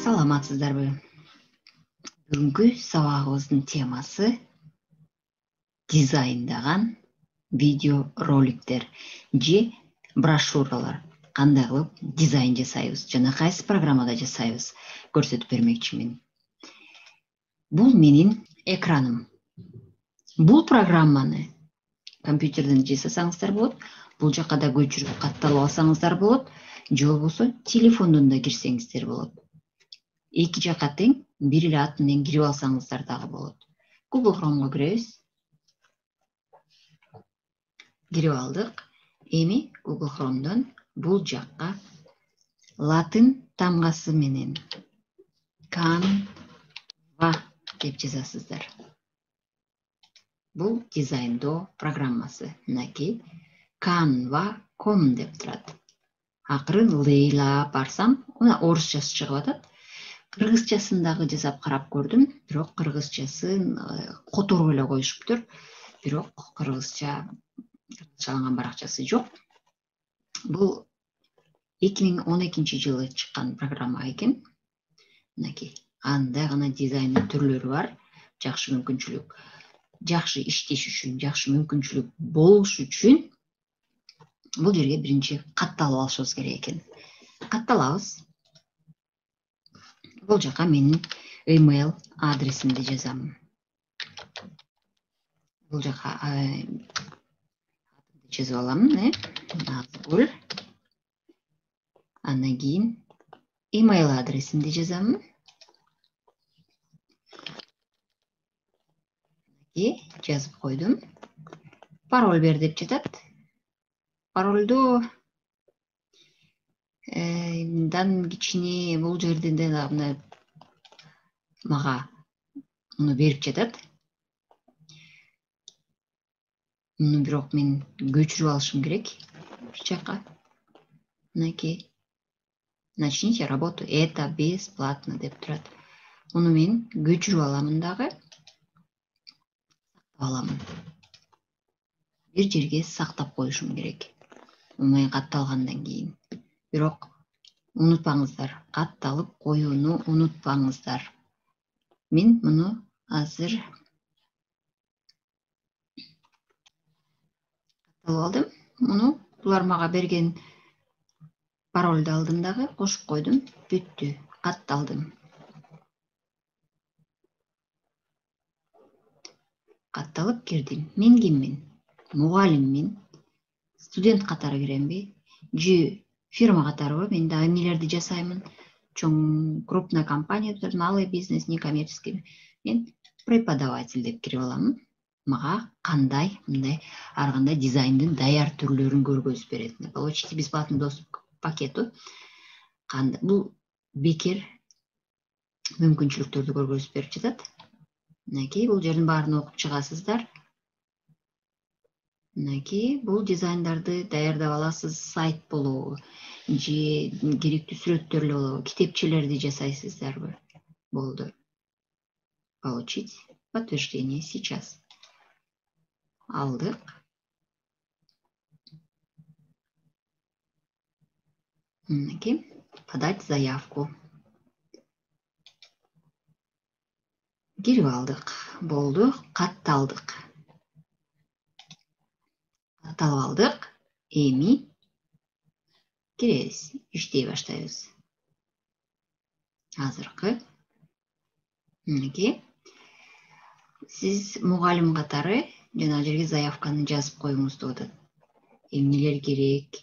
Саламатсыздарбы? Бүгүнкү сабагыбыздын темасы дизайндаган видео роликтер же брошюралар. Кандай кылып дизайн жасайбыз жана кайсы программада жасайбыз көрсөтүп бермекчимин. Бул менин экраным. Бул программаны компьютерден жасасаңыздар болот, бул жака да көчүрүп катталып алсаңыздар болот, же болбосо телефондон да кирсеңиздер болот. Эки жака тең, бир эле ат менен кирип алсаңыздар дагы болот. Google Chrome'го киребиз. Кирип алдык. Эми Google Chrome'дон бул жакка латын тамгасы менен Canva деп жазасыздар. Бул дизайндоо программасы. Мынакей Canva.com деп турат. Акыры Лейла барсам, орусчасы чыгып атат. Кыргызчасын дагы жасап карап көрдүм, бирок кыргызчасын которуп эле коюшуптур. Бирок кыргызчаланган баракчасы жок. Бул 2012-жылы чыккан программа экен. Мынакей, андай гана дизайндын түрлөрү бар. Жакшы мүмкүнчүлүк, жакшы иштеш үчүн, жакшы мүмкүнчүлүк болуш үчүн бул жерге биринчи катталып алышыбыз керек экен. Катталабыз. Бул жака менин email адресимди жазам. Бул жака жазып алам, Назгүл. Андан кийин email адресимди жазам. Жазып койдум. Пароль бер деп жатат. Паролду дан кичине бул жерде да мага муну берип жатат. Муну бирок мен көчүрүп алышым керек бир жака. Мынакей. Начните работу, это бесплатно деп турат. Муну мен көчүрүп аламын дагы. Бир жерге сактап коюшум керек. Муну катталгандан кийин. Бирок унутпаңыздар, катталып коюуну унутпаңыздар. Мен муну азыр катталып алдым. Муну булар мага берген паролду алдым дагы, кошуп койдум, бүттү, катталдым. Катталып кирдим. Мен киммин? Мугалиммин. Студент катары киремби? Же фирма катарыбы? Мен да эмнелерди жасаймын? Чоң крупная компания, малый бизнес, некоммерческий. Мен преподаватель деп кирип алам. Мага кандай, мындай ар кандай дизайндын даяр түрлөрүн көргөзүп берет. Получите бесплатный доступ к пакету. Бул бекер мүмкүнчүлүктөрдү көргөзүп берип жатат. Мынакей, бул жердин баарын окуп чыгасыздар. Мынакей, бул дизайндарды даярдап аласыз, сайт болобу, же керектүү сүрөттөр эле болобу, китепчелерди жасайсыздарбы? Болду. Получить подтверждение сейчас. Алдык. Мынакей, подать заявку. Кирип алдык. Болду, катталдык. Катталып алдык. Эми киребиз, иштей баштайбыз. Азыркы. Мынакей. Сиз мугалим катары жана жерге заявканы жазып коюңуз деп атат. Эмнелер керек?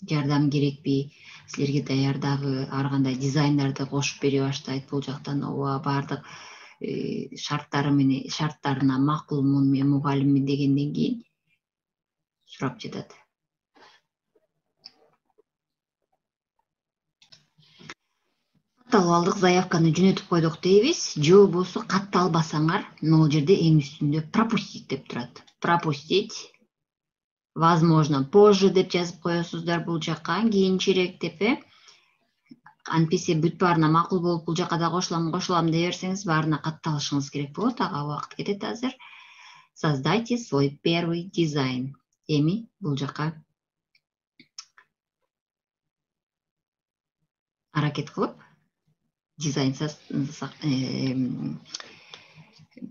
Жардам керекпи? Силерге даярдагы ар кандай дизайндарды кошуп бере баштайт. Бул жактан баардык шарттарына макулмун, мен мугалиммин дегенден кийин сурап жатат. Катталып алдык, заявканы жөнөтүп койдук дейбиз. Же болбосо катталбасаңар, могул жерде эң үстүндө пропустить деп турат. Пропустить. Возможно, позже деп жазып коесуздар бул жакка, кийинчерээк деп. Анпесе бүт баарына макул болуп бул жакка да кошулам дей берсеңиз, баарына катталышыңыз керек болот. Ага убакыт кетет азыр. Создайте свой первый дизайн. Эми бул жакка аракет кылып дизайн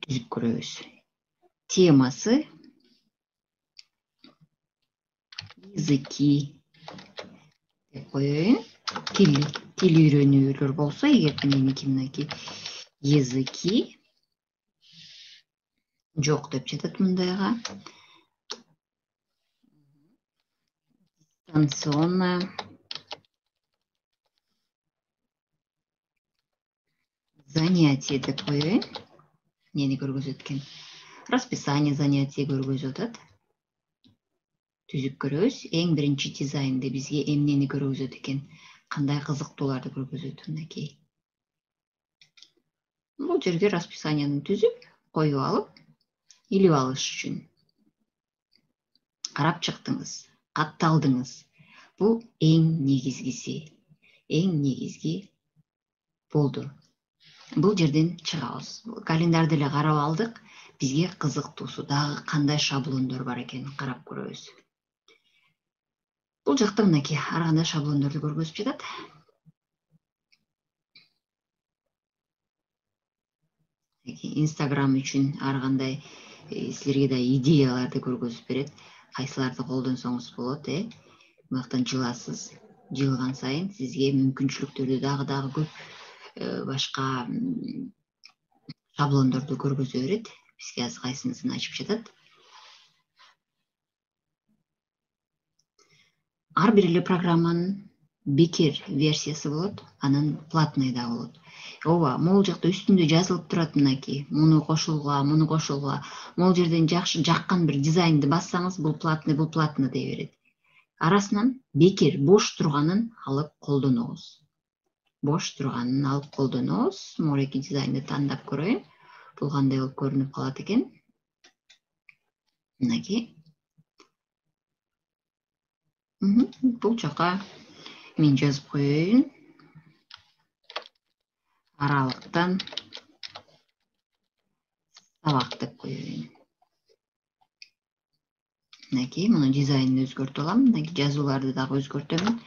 түзүп көрөбүз. Темасы языки деп коеюн. Тил үйрөнүүлөр болсо, эгер меники языки жок деп жатат мындайга. Дистанционно занятие деп коеюн. Нени көргөзөт экен? Расписание занятий көргөзүп атат. Түзүп көрөбүз. Эң биринчи дизайнды бизге эмнени көргөзөт экен? Кандай кызыктууларды көргөзөт мынакей. Бул жерге расписанияны түзүп, коюп алып, илип алыш үчүн. Карап чыктыңыз, катталдыңыз. Бул эң негизги болду. Бул жерден чыгабыз. Календарьды эле карап алдык. Бизге кызыктуусу дагы кандай шаблондор бар экенин карап көрөбүз. Бул жакта мынакей ар кандай шаблондорду көргөзүп жатат. Instagram үчүн ар кандай силерге да идеяларды көргөзүп берет. Кайсыларды колдонсоңуз болот, Мактан жыласыз. Жылган сайын сизге мүмкүнчүлүктөрдү дагы көп башка шаблондорду көргөзө берет. Бизге аз кайсынысын ачып жатат. Ар бир эле программанын бекер версиясы болот, анан платный да болот. Ооба, могул жакта үстүндө жазылып турат мынакей. Муну кошулгула. Могул жерден жакшы жаккан бир дизайнды бассаңыз, бул платный дей берет. Арасынан бекер бош турганын алып колдонобуз. Могуреки дизайнды тандап көрөйүн. Бул кандай болуп көрүнүп калат экен? Мынакей. Бул жака мен жазып коеюн. Аралыктан сабак деп коеюн. Мынакей, муну дизайнын өзгөртүп алам. Мынакей жазууларды дагы өзгөртөмүн.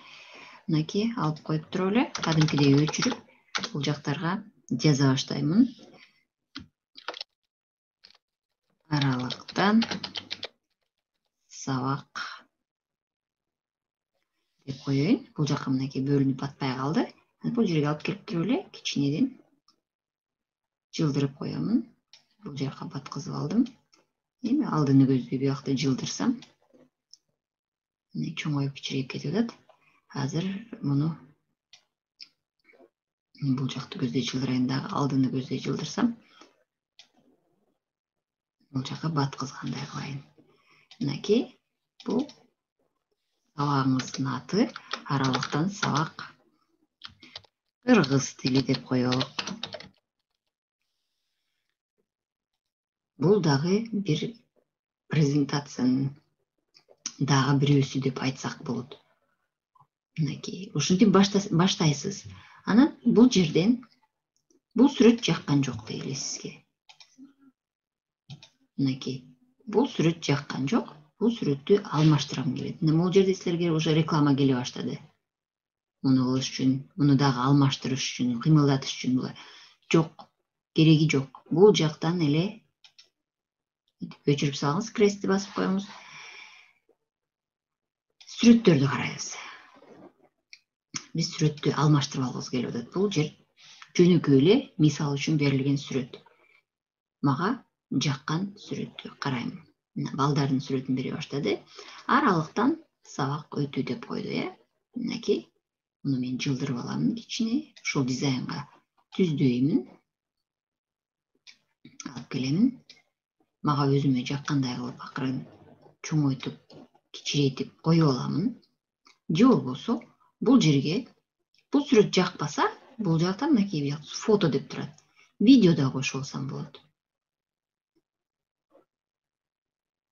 Мынакей алып коюп туруп эле кадимкидей өчүрүп, бул жактарга жаза баштаймын. Аралыктан сабак деп коеюн. Бул жака мынакей бөлүнүп батпай калды. Бул жерге алып келип туруп эле кичинеден жылдырып коемун. Бул жака баткызып алдым. Эми алдыны көздөй буякта жылдырсам, чоңоюп кичирейип кетип атат. Азыр муну бул жакты көздөй жылдырайын дагы, алдыны көздөй жылдырсам, бул жака баткызгандай кылайын. Мынакей, бул сабагыңыздын аты аралыктан сабак кыргыз тили деп коелук. Бул дагы бир презентациянын дагы бирөөсү деп айтсак болот. Мынакей, ушинтип баштайсыз. Анан бул жерден бул сүрөт жаккан жок дейли сизге. Мынакей, бул сүрөт жаккан жок. Бул сүрөттү алмаштыргым келет. Бул жерде силерге уже реклама келе баштады. Муну кылыш үчүн, муну дагы алмаштырыш үчүн, кыймылдатыш үчүн жок, кереги жок. Бул жактан эле өчүрүп салыңыз, крестти басып коюңуз. Сүрөттөрдү карайбыз. Биз сүрөттү алмаштырып алгыбыз келип атат. Бул жер жөнөкөй эле мисал үчүн берилген сүрөт. Мага жаккан сүрөттү карайм. Балдардын сүрөтүн бере баштады. Аралыктан сабак өтүү деп койду, Мынакей, муну мен жылдырып аламын кичине. Ушул дизайнга түздөймүн. Алып келемин. Мага өзүмө жаккандай кылып акырын чоңойтуп, кичирейтип коюп аламын. Же болбосо, бул жерге бул сүрөт жакпаса, бул жакта мынакей фото деп турат. Видео да кошуп алсам болот.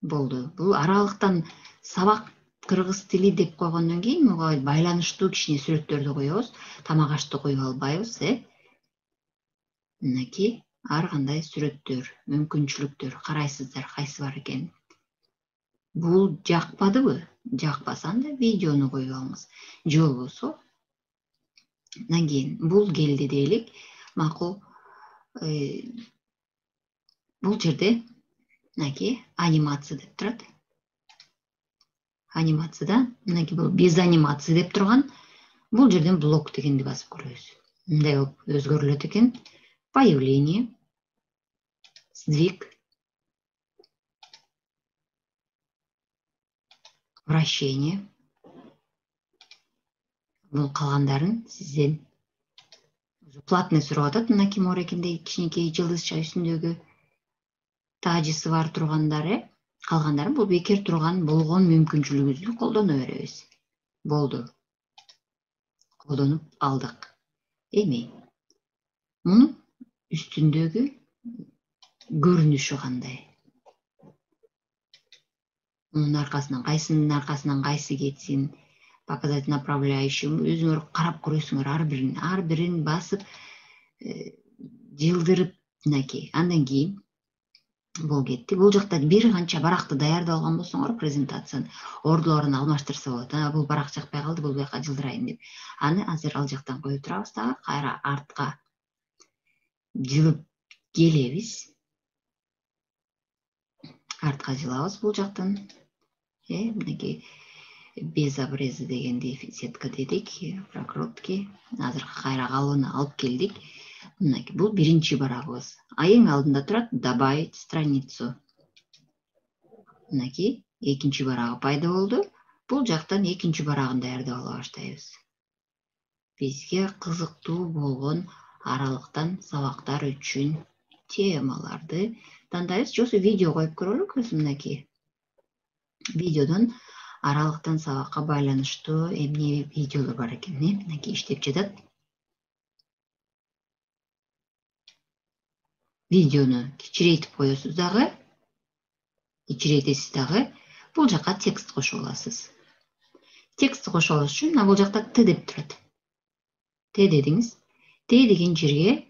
Болду. Бул аралыктан сабак кыргыз тили деп койгондон кийин муга байланыштуу кичине сүрөттөрдү коебуз. Тамак ашты коюп албайбыз, Мынакей, ар кандай сүрөттөр, мүмкүнчүлүктөр карайсыздар кайсы бар экен. Бул жакпадыбы? Жакпаса анда видеону коюп алыңыз. Же болбосо Андан кийин бул келди дейлик. Макул. Бул жерде мынакей анимация деп турат. Анимацияда мынакей бул без анимации деп турган. Бул жерден блок дегенди басып көрөбүз. Мындай болуп өзгөрүлөт экен. Появление, сдвиг, вращение. Бул калгандарын сизден платный сурап атат. Мынакей морекиндей кичинекей жылдызча үстүндөгү тажысы бар тургандары, калгандарын бул бекер турган болгон мүмкүнчүлүгүбүздү колдоно беребиз. Болду. Колдонуп алдык. Эми мунун үстүндөгү көрүнүшү кандай? Мунун кайсынын аркасынан кайсы кетсин, показать направляющий, өзүңөр карап көрөсүңөр ар бирин басып жылдырып мынакей. Андан кийин бул кетти. Бул жакта бир канча баракты даярдап алган болсоңор, презентациянын ордуларын алмаштырса болот. Бул барак жакпай калды, бул буяка жылдырайын деп. Аны азыр ал жактан коюп турабыз дагы, кайра артка жылып келебиз. Артка жылабыз бул жактан. Мынакей без обреза дегенди сетка дедик, прокрутки. Азыр кайра калыбына алып келдик. Мынакей бул биринчи барагыбыз. Эң алдында турат добавить страницу. Мынакей экинчи барагы пайда болду. Бул жактан экинчи барагын даярдап ала баштайбыз. Бизге кызыктуу болгон аралыктан сабактар үчүн темаларды тандайбыз. Жосу видео коюп көрөлү көзүм. Мынакей видеодон аралыктан сабакка байланыштуу эмне видеолор бар экен. Мынакей иштеп жатат. Видеону кичирейтип коесуз дагы, кичирейтесиз дагы. Бул жакка текст кошуп аласыз. Текстти кошуп алыш үчүн бул жакта Т деп турат. Т дедиңиз. Т деген жерге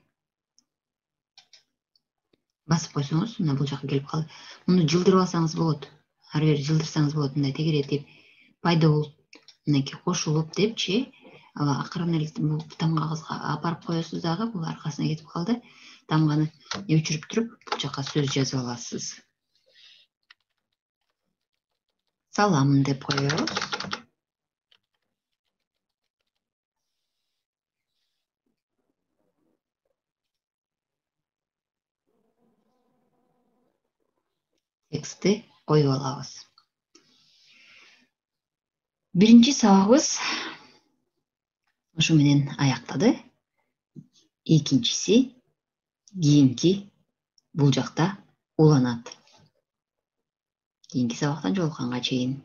басып койсоңуз, мына бул жакка келип калды. Муну жылдырып алсаңыз болот. Ары бери жылдырсаңыз болот. Мындай тегеретип пайда болуп, мынакей кошулуп депчи, акырын эле бул тамгагыңызга апарып коесуз дагы. Бул аркасына кетип калды. Тамганы өчүрүп туруп, бул жакка сөз жазып аласыз. Салам деп коебуз. Текстти коюп алабыз. Биринчи сабагыбыз ошо менен аяктады. Экинчиси кийинки бул жакта уланат. Кийинки сабактан жолукканга чейин.